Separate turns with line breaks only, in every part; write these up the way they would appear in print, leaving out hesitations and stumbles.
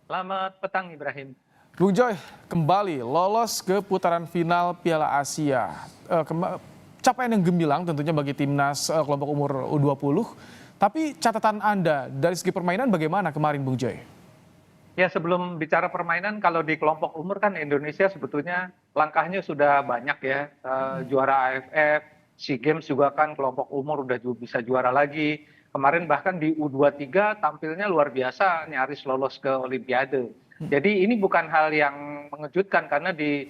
Selamat petang Ibrahim.
Bung Joy kembali lolos ke putaran final Piala Asia. Capaian yang gemilang tentunya bagi timnas kelompok umur U20. Tapi catatan Anda dari segi permainan bagaimana kemarin Bung Joy?
Ya sebelum bicara permainan, kalau di kelompok umur kan Indonesia sebetulnya langkahnya sudah banyak ya. Juara AFF, SEA Games juga kan kelompok umur udah bisa juara lagi. Kemarin bahkan di U23 tampilnya luar biasa, nyaris lolos ke Olimpiade. Jadi ini bukan hal yang mengejutkan karena di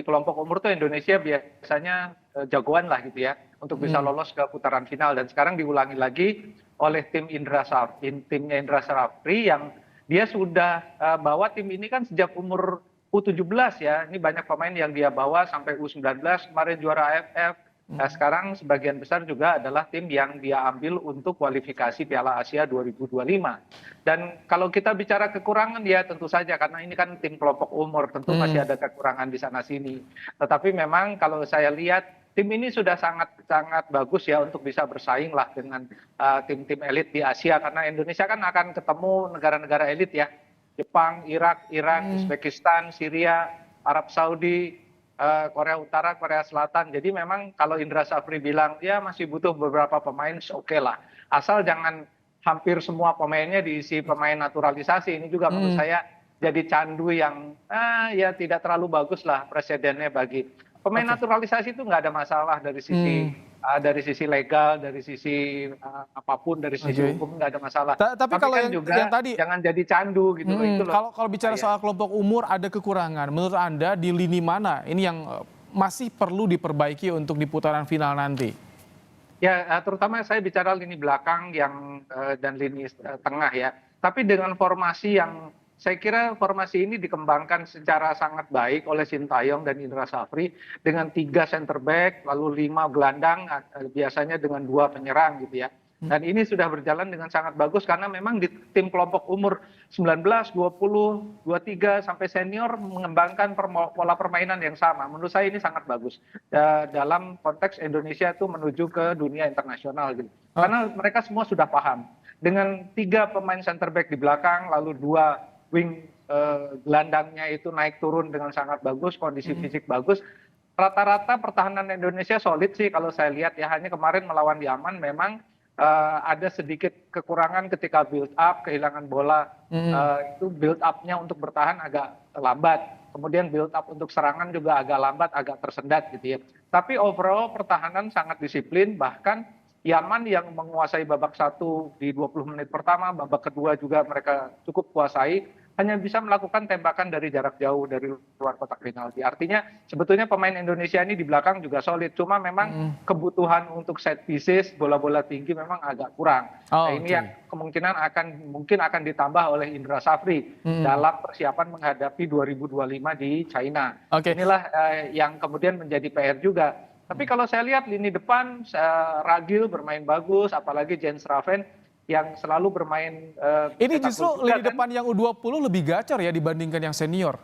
kelompok umur tuh Indonesia biasanya jagoan lah gitu ya untuk bisa lolos ke putaran final, dan sekarang diulangi lagi oleh timnya Indra Safri yang dia sudah bawa tim ini kan sejak umur U17 ya. Ini banyak pemain yang dia bawa sampai U19, kemarin juara AFF. Nah, sekarang sebagian besar juga adalah tim yang dia ambil untuk kualifikasi Piala Asia 2025. Dan kalau kita bicara kekurangan ya tentu saja karena ini kan tim kelompok umur, tentu masih ada kekurangan di sana sini. Tetapi memang kalau saya lihat tim ini sudah sangat sangat bagus ya untuk bisa bersaing lah dengan tim-tim elit di Asia, karena Indonesia kan akan ketemu negara-negara elit ya, Jepang, Irak, Iran, Uzbekistan, Syria, Arab Saudi, Korea Utara, Korea Selatan. Jadi memang kalau Indra Safri bilang ya masih butuh beberapa pemain, oke lah, asal jangan hampir semua pemainnya diisi pemain naturalisasi. Ini juga menurut saya jadi candu yang ya tidak terlalu bagus lah presidennya bagi pemain naturalisasi. Itu nggak ada masalah dari sisi legal, dari sisi apapun, dari sisi hukum nggak ada masalah.
Tapi
Tapi
kalau
kan juga
yang tadi,
jangan jadi candu gitu loh, itu loh.
kalau bicara soal kelompok umur ada kekurangan. Menurut Anda di lini mana ini yang masih perlu diperbaiki untuk di putaran final nanti?
Ya, terutama saya bicara lini belakang dan lini tengah ya. Tapi dengan formasi yang saya kira formasi ini dikembangkan secara sangat baik oleh Sintayong dan Indra Safri dengan 3 center back, lalu 5 gelandang, biasanya dengan 2 penyerang gitu ya. Dan ini sudah berjalan dengan sangat bagus karena memang di tim kelompok umur 19, 20, 23 sampai senior mengembangkan pola permainan yang sama. Menurut saya ini sangat bagus dalam konteks Indonesia itu menuju ke dunia internasional gitu. Karena mereka semua sudah paham dengan 3 pemain center back di belakang, lalu 2 wing gelandangnya itu naik turun dengan sangat bagus, kondisi fisik bagus. Rata-rata pertahanan Indonesia solid sih kalau saya lihat ya. Hanya kemarin melawan Yaman memang ada sedikit kekurangan ketika build up, kehilangan bola. Itu build up-nya untuk bertahan agak lambat. Kemudian build up untuk serangan juga agak lambat, agak tersendat gitu ya. Tapi overall pertahanan sangat disiplin, bahkan Yaman yang menguasai babak 1 di 20 menit pertama, babak kedua juga mereka cukup kuasai, hanya bisa melakukan tembakan dari jarak jauh dari luar kotak penalti. Artinya sebetulnya pemain Indonesia ini di belakang juga solid, cuma memang kebutuhan untuk set pieces, bola-bola tinggi memang agak kurang. Nah, ini yang kemungkinan mungkin akan ditambah oleh Indra Safri dalam persiapan menghadapi 2025 di China. Inilah yang kemudian menjadi PR juga. Tapi kalau saya lihat lini depan, Ragil bermain bagus, apalagi Jens Raven yang selalu bermain
Ini
cetak
justru
gol juga
lini
kan.
depan yang U20 lebih gacor ya dibandingkan yang senior.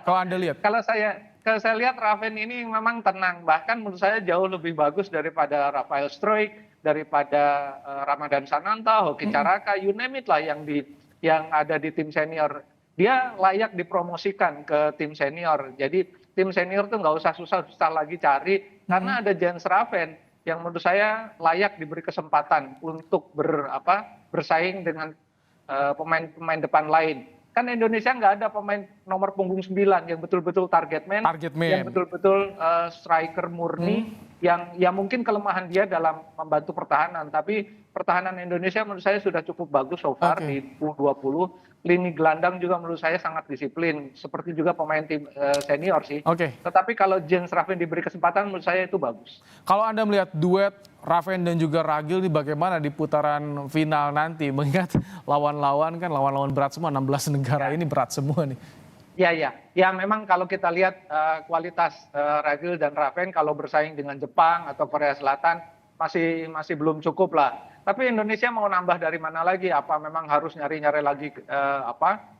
Kalau Anda lihat.
Kalau saya lihat Raven ini memang tenang, bahkan menurut saya jauh lebih bagus daripada Rafael Struijk, daripada Ramadan Sananta, Hoki Caraka, you name it lah yang ada di tim senior. Dia layak dipromosikan ke tim senior. Jadi tim senior tuh nggak usah susah-susah lagi cari, karena ada Jens Raven yang menurut saya layak diberi kesempatan untuk bersaing dengan pemain-pemain depan lain. Kan Indonesia nggak ada pemain nomor punggung 9 yang betul-betul target man, yang betul-betul striker murni, yang ya mungkin kelemahan dia dalam membantu pertahanan. Tapi pertahanan Indonesia menurut saya sudah cukup bagus so far di U20. Lini gelandang juga menurut saya sangat disiplin, seperti juga pemain tim senior sih. Tetapi kalau Jens Raven diberi kesempatan menurut saya itu bagus.
Kalau Anda melihat duet Raven dan juga Ragil ini bagaimana di putaran final nanti? Mengingat lawan-lawan berat semua, 16 negara ini berat semua nih.
Ya memang kalau kita lihat kualitas Ragil dan Raven kalau bersaing dengan Jepang atau Korea Selatan masih belum cukup lah. Tapi Indonesia mau nambah dari mana lagi? Apa memang harus nyari-nyari lagi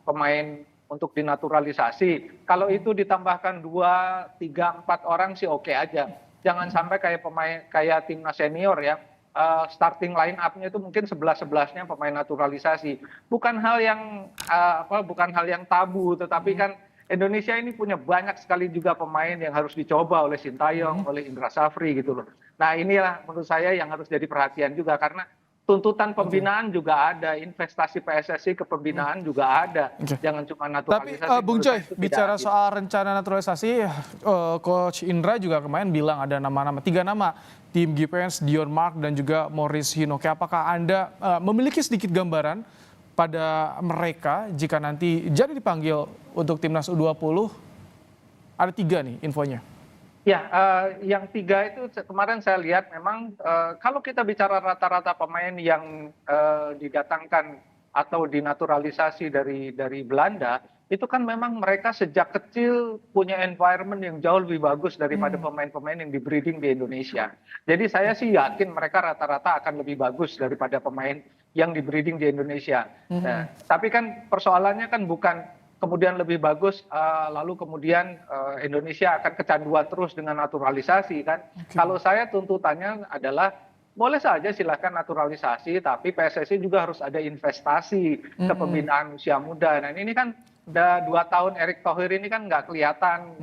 pemain untuk dinaturalisasi? Kalau itu ditambahkan 2, 3, 4 orang sih oke aja. Jangan sampai kayak timnas senior ya. starting line up-nya itu mungkin 11-11-nya pemain naturalisasi. Bukan hal yang bukan hal yang tabu, tetapi kan Indonesia ini punya banyak sekali juga pemain yang harus dicoba oleh Sintayong, oleh Indra Safri gitu loh. Nah, inilah menurut saya yang harus jadi perhatian juga karena tuntutan pembinaan juga ada, investasi PSSI ke pembinaan juga ada. Jangan cuma
Tapi
naturalisasi.
Bung
menurut
Joy,
saya itu tidak
bicara
adil.
soal rencana naturalisasi, Coach Indra juga kemarin bilang ada nama-nama, 3 nama, Tim Gipens, Dion Mark, dan juga Maurice Hinoke. Apakah Anda memiliki sedikit gambaran pada mereka jika nanti jadi dipanggil untuk timnas U20? Ada 3 nih infonya.
Ya, yang 3 itu kemarin saya lihat memang kalau kita bicara rata-rata pemain yang didatangkan atau dinaturalisasi dari Belanda, itu kan memang mereka sejak kecil punya environment yang jauh lebih bagus daripada pemain-pemain yang di-breeding di Indonesia. Jadi saya sih yakin mereka rata-rata akan lebih bagus daripada pemain yang di-breeding di Indonesia. Nah, tapi kan persoalannya kan bukan kemudian lebih bagus, lalu kemudian Indonesia akan kecanduan terus dengan naturalisasi kan. Kalau saya tuntutannya adalah boleh saja silakan naturalisasi, tapi PSSI juga harus ada investasi ke pembinaan usia muda. Nah ini kan udah 2 tahun Erick Thohir ini kan nggak kelihatan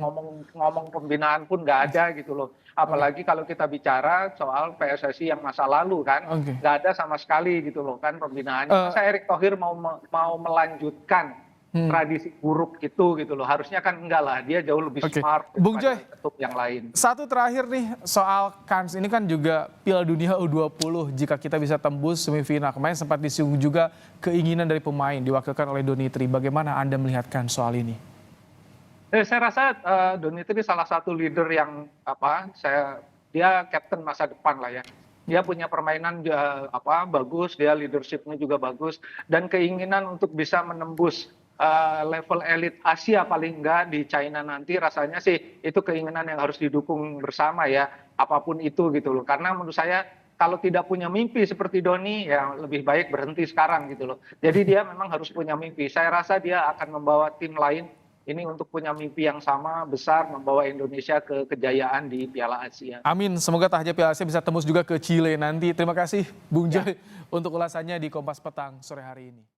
ngomong pembinaan pun nggak ada gitu loh. Apalagi kalau kita bicara soal PSSI yang masa lalu kan, nggak ada sama sekali gitu loh kan pembinaannya. Masa Erick Thohir mau melanjutkan tradisi buruk itu gitu loh. Harusnya kan enggak lah, dia jauh lebih smart
Bung Joy,
daripada ketum yang lain.
satu terakhir nih soal kans ini kan juga Piala Dunia U20 jika kita bisa tembus semifinal. Kemarin sempat disinggung juga keinginan dari pemain diwakilkan oleh Donitri. Bagaimana Anda melihatkan soal ini?
Saya rasa Donitri salah satu leader yang dia kapten masa depan lah ya. Dia punya permainan bagus, dia leadership-nya juga bagus dan keinginan untuk bisa menembus level elit Asia paling enggak di China nanti, rasanya sih itu keinginan yang harus didukung bersama ya, apapun itu gitu loh. Karena menurut saya kalau tidak punya mimpi seperti Doni ya lebih baik berhenti sekarang gitu loh. Jadi dia memang harus punya mimpi. Saya rasa dia akan membawa tim lain ini untuk punya mimpi yang sama besar, membawa Indonesia ke kejayaan di Piala Asia.
Amin, semoga tak hanya Piala Asia bisa tembus juga ke Chile nanti. Terima kasih Bung Joy untuk ulasannya di Kompas Petang sore hari ini.